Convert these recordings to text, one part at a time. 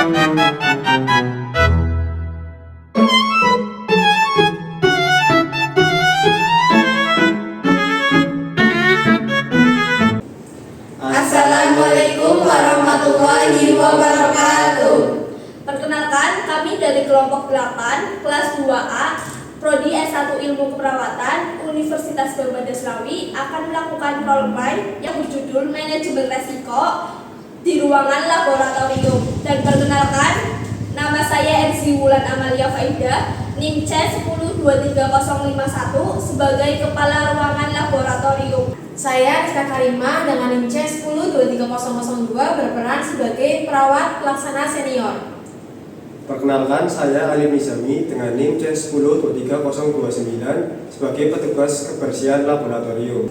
Assalamualaikum warahmatullahi wabarakatuh. Perkenalkan, kami dari kelompok 8, kelas 2A, Prodi S1 Ilmu Keperawatan, Universitas Barbadaslawi akan melakukan roleplay yang berjudul Manajemen Resiko di ruangan laboratorium. Dan perkenalkan, nama saya Erzi Wulan Amalia Faida, NIM C1023051 sebagai Kepala Ruangan Laboratorium. Saya Rizka Karima dengan NIM C10-23002 berperan sebagai perawat pelaksana senior. Perkenalkan, saya Ali Nizami dengan NIM C10-23029 sebagai petugas kebersihan laboratorium.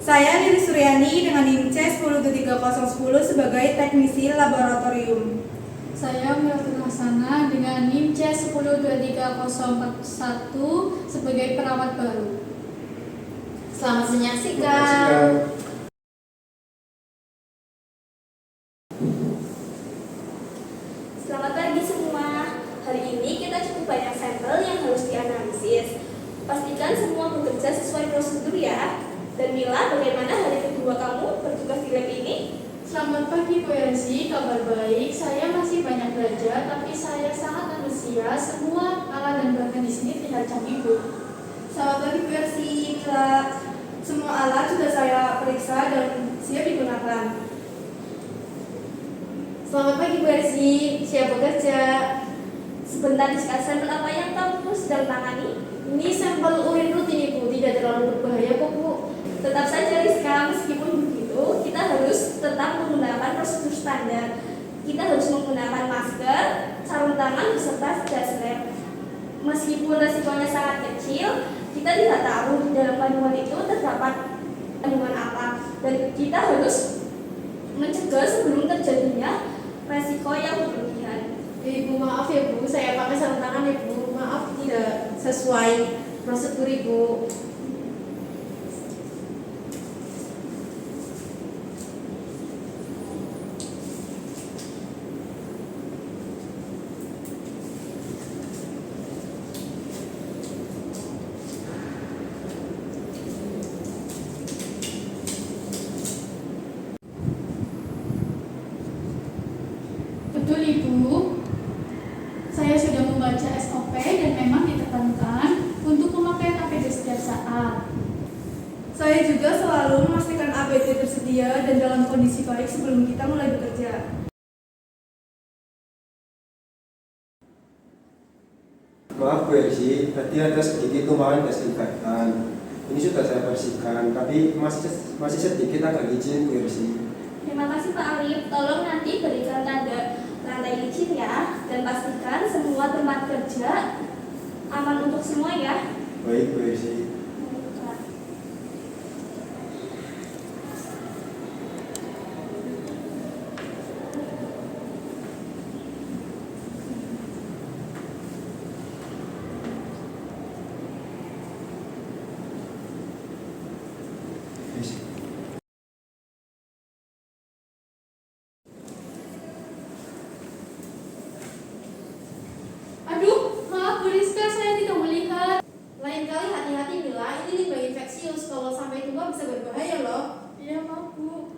Saya Lili Suryani dengan NIM C10-23010 sebagai teknisi laboratorium. Saya Melvin Hassana dengan NIM C10-23041 sebagai perawat baru. Selamat menyaksikan. Selamat pagi semua. Hari ini kita cukup banyak sampel yang harus dianalisis. Pastikan semua bekerja sesuai prosedur ya. Dan Mila, bagaimana hari kedua kamu bertugas di lab ini? Selamat pagi Bu Elsi, kabar baik. Saya masih banyak belajar, tapi saya sangat antusias. Semua alat dan bahan di sini terlihat canggih Bu. Selamat pagi Bu Ersi. Semua alat sudah saya periksa dan siap digunakan. Selamat pagi Bu Ersi, siap bekerja. Sebentar, sampel apa yang kamu sedang tangani? Ini sampel urin rutin Ibu, tidak terlalu berbahaya kok Bu. Tetap saja Rizka, meskipun begitu, kita harus tetap menggunakan prosedur standar. Kita harus menggunakan masker, sarung tangan, beserta jas lab. Meskipun resikonya sangat kecil, kita tidak tahu di dalam kandungan itu terdapat kandungan apa. Dan kita harus mencegah sebelum terjadinya resiko yang berlebihan. Ibu maaf ya Bu, saya pakai sarung tangan ya Bu. Maaf tidak sesuai prosedur Ibu. Betul Ibu, saya sudah membaca SOP dan memang ditekankan untuk memakai APD setiap saat. Saya juga selalu memastikan APD tersedia dan dalam kondisi baik sebelum kita mulai bekerja. Maaf Bu Ersi, tadi ada sedikit tumpahan desinfektan. Ini sudah saya bersihkan, tapi masih sedikit agak licin Bu Ersi. Terima kasih Pak Alif, tolong nanti berikan tanda lantai licin ya. Dan pastikan semua tempat kerja aman untuk semua ya. Baik Bu Ersi. Aduh, maaf Bu Rizka, saya tidak melihat. Lain kali hati-hati Mila, ini limbah infeksius. Kalau sampai tua bisa berbahaya loh. Iya maaf Bu.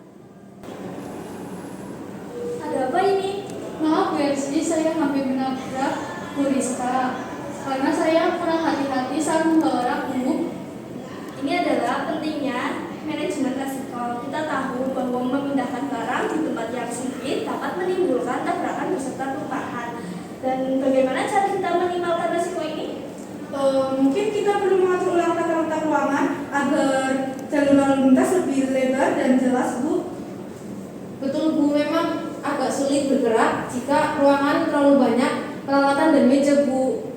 Ada apa ini? Maaf Bu Elsi, saya hampir menabrak Bu Rizka karena saya kurang hati-hati saat membawa rakmu. Ini adalah pentingnya manajemen resiko. Kita tahu bahwa memindahkan barang di tempat yang sempit dapat menimbulkan tabrakan beserta tumpahan. Dan bagaimana cara kita minimalkan resiko ini? Mungkin kita perlu mengatur ulang tata ruangan agar jalur lalu lintas lebih lebar dan jelas Bu. Betul Bu, memang agak sulit bergerak jika ruangan terlalu banyak peralatan dan meja Bu.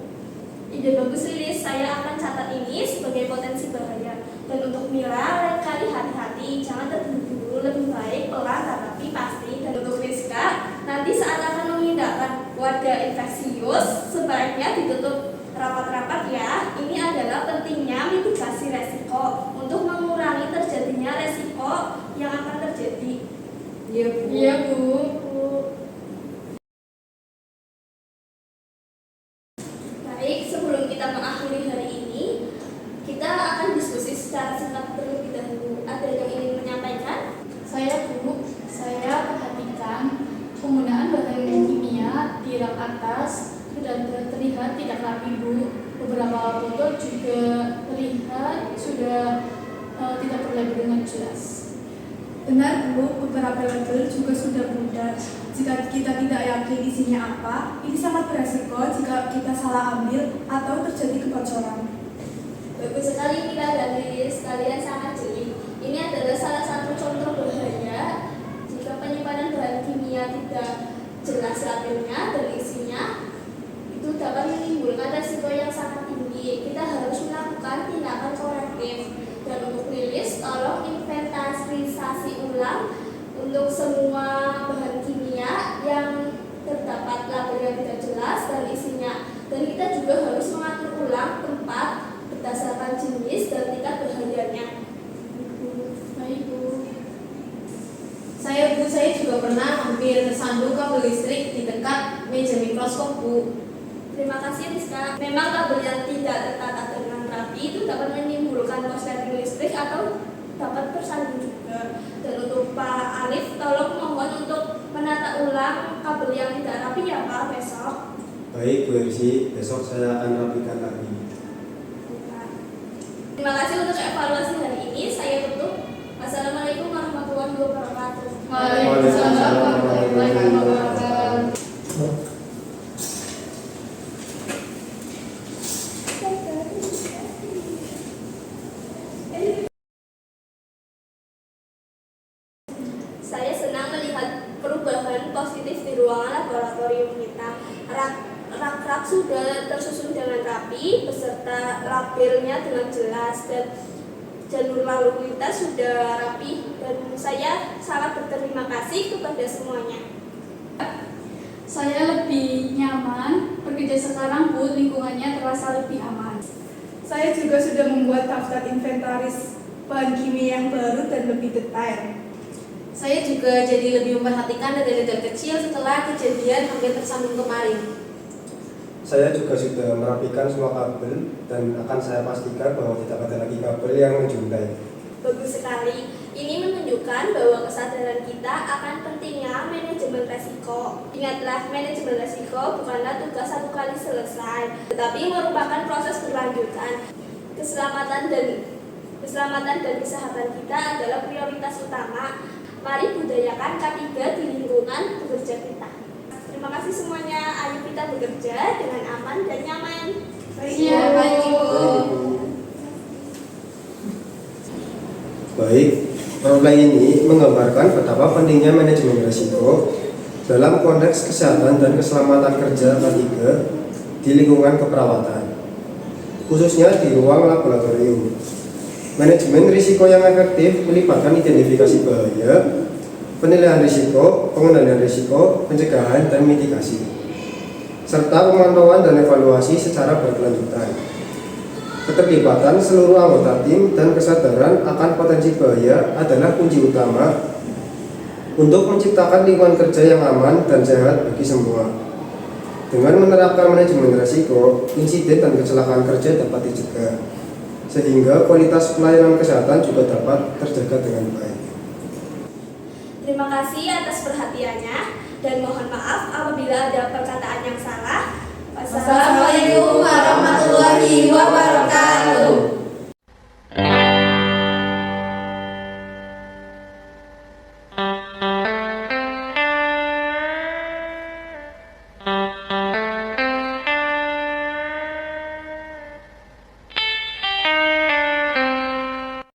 Ide bagus Lilis, saya akan catat ini sebagai potensi bahaya. Dan untuk Mila, lain kali hati-hati, jangan terburu-buru, lebih baik pelan tetapi pasti. Dan untuk Rizka, nanti saat akan memindahkan wadah infeksius, sebaiknya ditutup rapat-rapat ya. Ini adalah pentingnya mitigasi resiko untuk mengurangi terjadinya resiko yang akan terjadi. Iya Bu. Iya Bu. dan terlihat tidak rapi, Bu. Beberapa foto juga terlihat sudah tidak terlabel dengan jelas. Benar Bu, beberapa label juga sudah bundar. Jika kita tidak yakin isinya apa, ini sangat beresiko jika kita salah ambil atau terjadi kebocoran. Bagus sekali Mila dan Lilis, kalian sangat jeli. Ini adalah salah satu contoh bahaya jika penyimpanan bahan kimia tidak jelas labelnya dan isinya, itu dapat menimbulkan resiko yang sangat tinggi. Kita harus melakukan tindakan korektif. Dan untuk Lilis, tolong inventarisasi ulang untuk semua bahan kimia yang terdapat label yang tidak jelas dan isinya. Dan kita juga harus mengatur ulang tempat berdasarkan jenis dan tingkat bahayanya. Baik, Bu. Saya juga pernah hampir tersandung kabel listrik di dekat meja mikroskop, Bu. Terima kasih Rizka. Memang kabel yang tidak tertata dengan rapi itu dapat menimbulkan korsleting listrik atau dapat tersandung juga. Dan untuk Pak Arif, tolong mohon untuk menata ulang kabel yang tidak rapi ya Pak besok. Baik Bu Ersi, besok saya akan rapikan lagi. Terima kasih untuk evaluasi hari ini. Saya tutup. Wassalamualaikum warahmatullahi wabarakatuh. Waalaikumsalam warahmatullahi wabarakatuh. Saya senang melihat perubahan positif di ruangan laboratorium kita. Rak-rak sudah tersusun dengan rapi beserta labelnya dengan jelas dan jalur lalu lintas sudah rapi, dan saya sangat berterima kasih kepada semuanya. Saya lebih nyaman bekerja sekarang, Bu. Lingkungannya terasa lebih aman. Saya juga sudah membuat daftar inventaris bahan kimia yang baru dan lebih detail. Saya juga jadi lebih memperhatikan detail-detail kecil setelah kejadian hampir tersandung kemarin. Saya juga sudah merapikan semua kabel dan akan saya pastikan bahwa tidak ada lagi kabel yang menjuntai. Bagus sekali. Ini menunjukkan bahwa kesadaran kita akan pentingnya manajemen resiko. Ingatlah, manajemen resiko bukanlah tugas satu kali selesai, tetapi merupakan proses berlanjutan. Keselamatan dan kesehatan kita adalah prioritas utama. Mari budayakan K3 di lingkungan bekerja kita. Terima kasih semuanya. Ayo kita bekerja dengan aman dan nyaman. Siap, baik, Ibu. Baik, role ini menggambarkan betapa pentingnya manajemen risiko dalam konteks kesehatan dan keselamatan kerja K3 di lingkungan keperawatan, khususnya di ruang laboratorium. Manajemen risiko yang efektif melibatkan identifikasi bahaya, penilaian risiko, pengendalian risiko, pencegahan dan mitigasi, serta pemantauan dan evaluasi secara berkelanjutan. Keterlibatan seluruh anggota tim dan kesadaran akan potensi bahaya adalah kunci utama untuk menciptakan lingkungan kerja yang aman dan sehat bagi semua. Dengan menerapkan manajemen risiko, insiden dan kecelakaan kerja dapat dicegah, sehingga kualitas pelayanan kesehatan juga dapat terjaga dengan baik. Terima kasih atas perhatiannya dan mohon maaf apabila ada perkataan yang salah. Wassalamualaikum warahmatullahi wabarakatuh.